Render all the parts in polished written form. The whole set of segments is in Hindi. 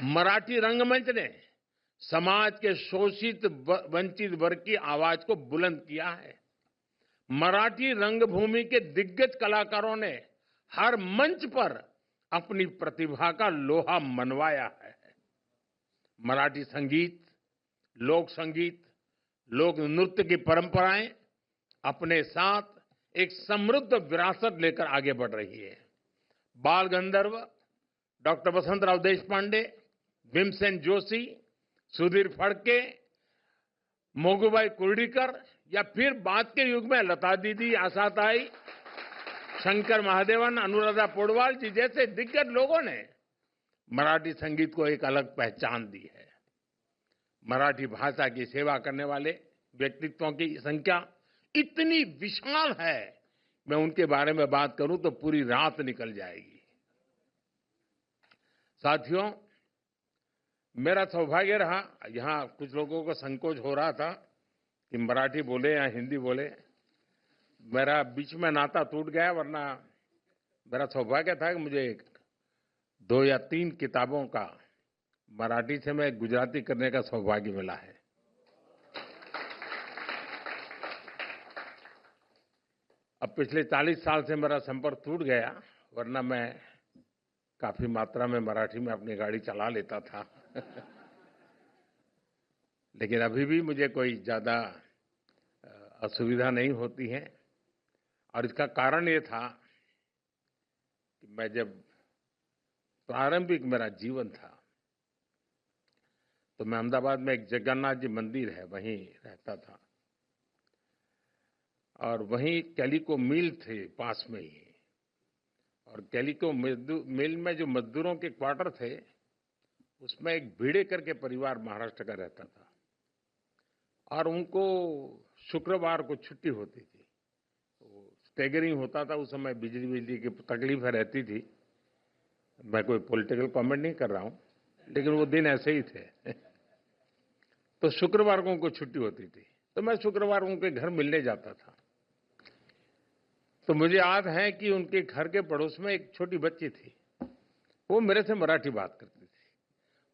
मराठी रंगमंच ने समाज के शोषित वंचित वर्ग की आवाज को बुलंद किया है। मराठी रंगभूमि के दिग्गज कलाकारों ने हर मंच पर अपनी प्रतिभा का लोहा मनवाया है। मराठी संगीत, लोक संगीत, लोक नृत्य की परंपराएं अपने साथ एक समृद्ध विरासत लेकर आगे बढ़ रही है। बाल गंधर्व डॉक्टर वसंतराव देशपांडे, भीमसेन जोशी, सुधीर फडके, मोगूबाई कुर्डीकर या फिर बाद के युग में लता दीदी, आशाताई, शंकर महादेवन, अनुराधा पौडवाल जी जैसे दिग्गज लोगों ने मराठी संगीत को एक अलग पहचान दी है। मराठी भाषा की सेवा करने वाले व्यक्तित्वों की संख्या इतनी विशाल है, मैं उनके बारे में बात करूं तो पूरी रात निकल जाएगी। साथियों, मेरा सौभाग्य रहा, यहां कुछ लोगों को संकोच हो रहा था कि मराठी बोले या हिंदी बोले। मेरा बीच में नाता टूट गया, वरना मेरा सौभाग्य था कि मुझे 2 या 3 किताबों का मराठी से मैं गुजराती करने का सौभाग्य मिला है। अब पिछले 40 साल से मेरा संपर्क टूट गया, वरना मैं काफी मात्रा में मराठी में अपनी गाड़ी चला लेता था। लेकिन अभी भी मुझे कोई ज्यादा असुविधा नहीं होती है, और इसका कारण ये था कि मैं जब प्रारंभिक मेरा जीवन था तो मैं अहमदाबाद में एक जगन्नाथ जी मंदिर है, वहीं रहता था, और वहीं कैलिको मिल थे पास में ही, और कैलिको मिल में जो मजदूरों के क्वार्टर थे उसमें एक भिड़ेकर के परिवार महाराष्ट्र का रहता था, और उनको शुक्रवार को छुट्टी होती थी। स्टैगरिंग होता था उस समय, बिजली की तकलीफ रहती थी। मैं कोई पॉलिटिकल कमेंट नहीं कर रहा हूं, लेकिन वो दिन ऐसे ही थे। तो शुक्रवार को उनको छुट्टी होती थी, तो मैं शुक्रवार उनके घर मिलने जाता था। तो मुझे याद है कि उनके घर के पड़ोस में एक छोटी बच्ची थी, वो मेरे से मराठी बात करती थी।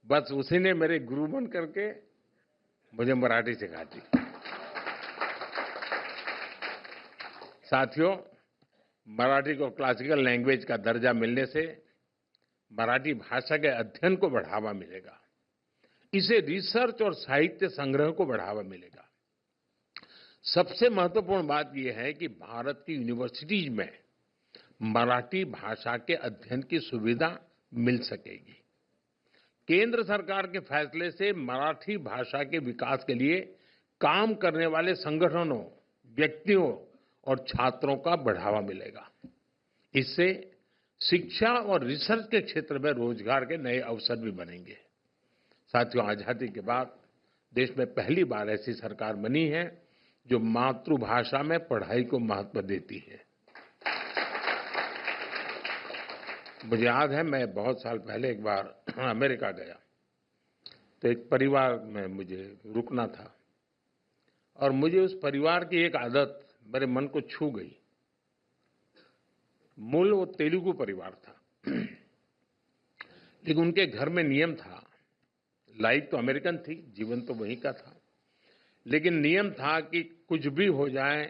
बस उसी ने मेरे गुरु बन करके मुझे मराठी सिखा दी। साथियों, मराठी को क्लासिकल लैंग्वेज का दर्जा मिलने से मराठी भाषा के अध्ययन को बढ़ावा मिलेगा, इसे रिसर्च और साहित्य संग्रह को बढ़ावा मिलेगा। सबसे महत्वपूर्ण बात यह है कि भारत की यूनिवर्सिटीज में मराठी भाषा के अध्ययन की सुविधा मिल सकेगी। केंद्र सरकार के फैसले से मराठी भाषा के विकास के लिए काम करने वाले संगठनों, व्यक्तियों और छात्रों का बढ़ावा मिलेगा। इससे शिक्षा और रिसर्च के क्षेत्र में रोजगार के नए अवसर भी बनेंगे। साथियों, आजादी के बाद देश में पहली बार ऐसी सरकार बनी है जो मातृभाषा में पढ़ाई को महत्व देती है। मुझे याद है, मैं बहुत साल पहले एक बार अमेरिका गया, तो एक परिवार में मुझे रुकना था, और मुझे उस परिवार की एक आदत मेरे मन को छू गई। मूल वो तेलुगु परिवार था, लेकिन उनके घर में नियम था, लाइफ तो अमेरिकन थी, जीवन तो वहीं का था, लेकिन नियम था कि कुछ भी हो जाए,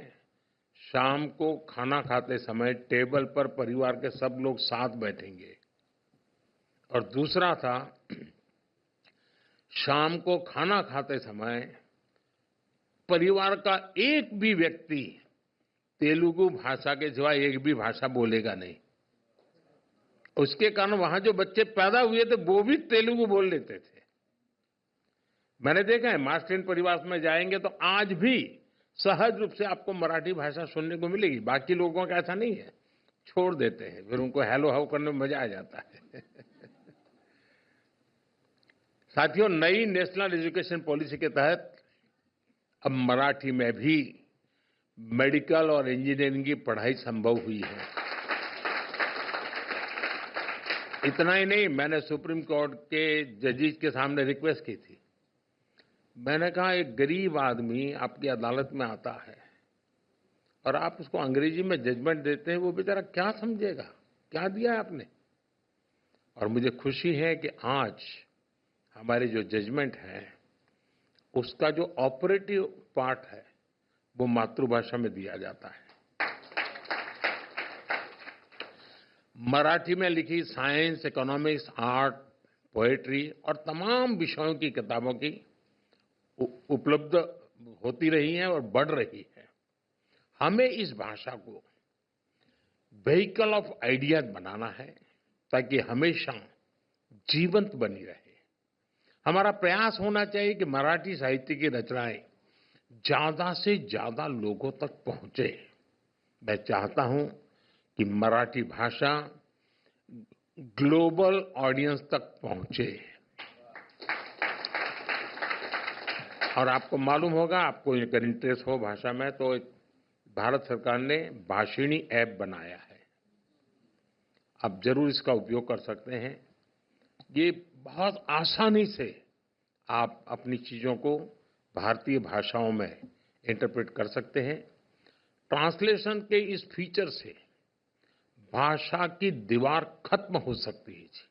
शाम को खाना खाते समय टेबल पर परिवार के सब लोग साथ बैठेंगे। और दूसरा था, शाम को खाना खाते समय परिवार का एक भी व्यक्ति तेलुगु भाषा के सिवाय एक भी भाषा बोलेगा नहीं। उसके कारण वहां जो बच्चे पैदा हुए थे वो भी तेलुगु बोल लेते थे। मैंने देखा है, मार्क्सियन परिवार में जाएंगे तो आज भी सहज रूप से आपको मराठी भाषा सुनने को मिलेगी। बाकी लोगों का ऐसा नहीं है, छोड़ देते हैं, फिर उनको हेलो हाउ करने में मजा आ जाता है। साथियों, नई नेशनल एजुकेशन पॉलिसी के तहत अब मराठी में भी मेडिकल और इंजीनियरिंग की पढ़ाई संभव हुई है। इतना ही नहीं, मैंने सुप्रीम कोर्ट के जजेस के सामने रिक्वेस्ट की थी। मैंने कहा, एक गरीब आदमी आपकी अदालत में आता है और आप उसको अंग्रेजी में जजमेंट देते हैं, वो बेचारा क्या समझेगा, क्या दिया है आपने। और मुझे खुशी है कि आज हमारे जो जजमेंट है उसका जो ऑपरेटिव पार्ट है वो मातृभाषा में दिया जाता है। मराठी में लिखी साइंस, इकोनॉमिक्स, आर्ट, पोएट्री और तमाम विषयों की किताबों की उपलब्ध होती रही हैं और बढ़ रही है। हमें इस भाषा को व्हीकल ऑफ आइडियाज बनाना है ताकि हमेशा जीवंत बनी रहे। हमारा प्रयास होना चाहिए कि मराठी साहित्य की रचनाएं ज्यादा से ज्यादा लोगों तक पहुंचे। मैं चाहता हूं कि मराठी भाषा ग्लोबल ऑडियंस तक पहुंचे। और आपको मालूम होगा, आपको अगर इंटरेस्ट हो भाषा में, तो भारत सरकार ने भाषिणी ऐप बनाया है। आप जरूर इसका उपयोग कर सकते हैं। ये बहुत आसानी से आप अपनी चीजों को भारतीय भाषाओं में इंटरप्रेट कर सकते हैं। ट्रांसलेशन के इस फीचर से भाषा की दीवार खत्म हो सकती है।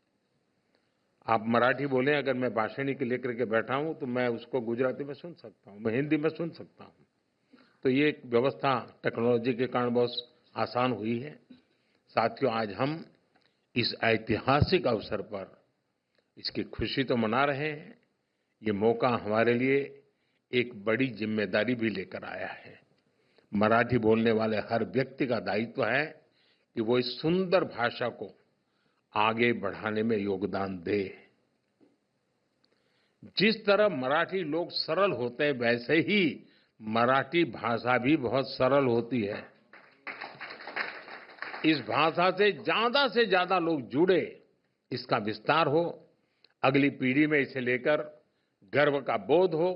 आप मराठी बोलें, अगर मैं भाषिणी के लेकर के बैठा हूं तो मैं उसको गुजराती में सुन सकता हूं, मैं हिंदी में सुन सकता हूं। तो ये एक व्यवस्था टेक्नोलॉजी के कारण बहुत आसान हुई है। साथियों, आज हम इस ऐतिहासिक अवसर पर इसकी खुशी तो मना रहे हैं, ये मौका हमारे लिए एक बड़ी जिम्मेदारी भी लेकर आया है। मराठी बोलने वाले हर व्यक्ति का दायित्व है कि वो इस सुंदर भाषा को आगे बढ़ाने में योगदान दे। जिस तरह मराठी लोग सरल होते हैं, वैसे ही मराठी भाषा भी बहुत सरल होती है। इस भाषा से ज्यादा लोग जुड़े, इसका विस्तार हो, अगली पीढ़ी में इसे लेकर गर्व का बोध हो,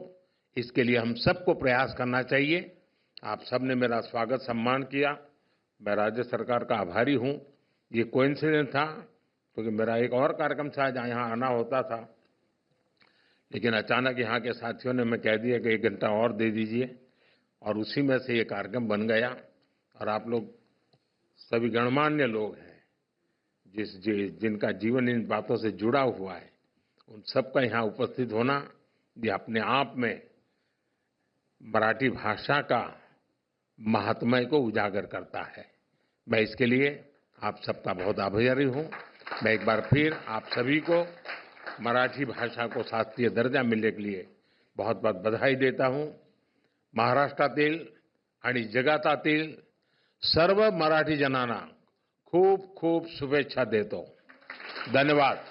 इसके लिए हम सबको प्रयास करना चाहिए। आप सबने मेरा स्वागत सम्मान किया, मैं राज्य सरकार का आभारी हूं। ये कोइंसिडेंस था क्योंकि मेरा एक और कार्यक्रम था जहां यहाँ आना होता था, लेकिन अचानक यहाँ के साथियों ने मैं कह दिया कि 1 घंटा और दे दीजिए, और उसी में से ये कार्यक्रम बन गया। और आप लोग सभी गणमान्य लोग हैं जिनका जीवन इन बातों से जुड़ा हुआ है, उन सबका यहाँ उपस्थित होना ये अपने आप में मराठी भाषा का महात्म्य को उजागर करता है। मैं इसके लिए आप सबका बहुत आभारी हूं। मैं एक बार फिर आप सभी को मराठी भाषा को शास्त्रीय दर्जा मिलने के लिए बहुत बहुत बधाई देता हूं। महाराष्ट्रातील आणि जगातील सर्व मराठी जनांना खूप खूप शुभेच्छा देतो। धन्यवाद।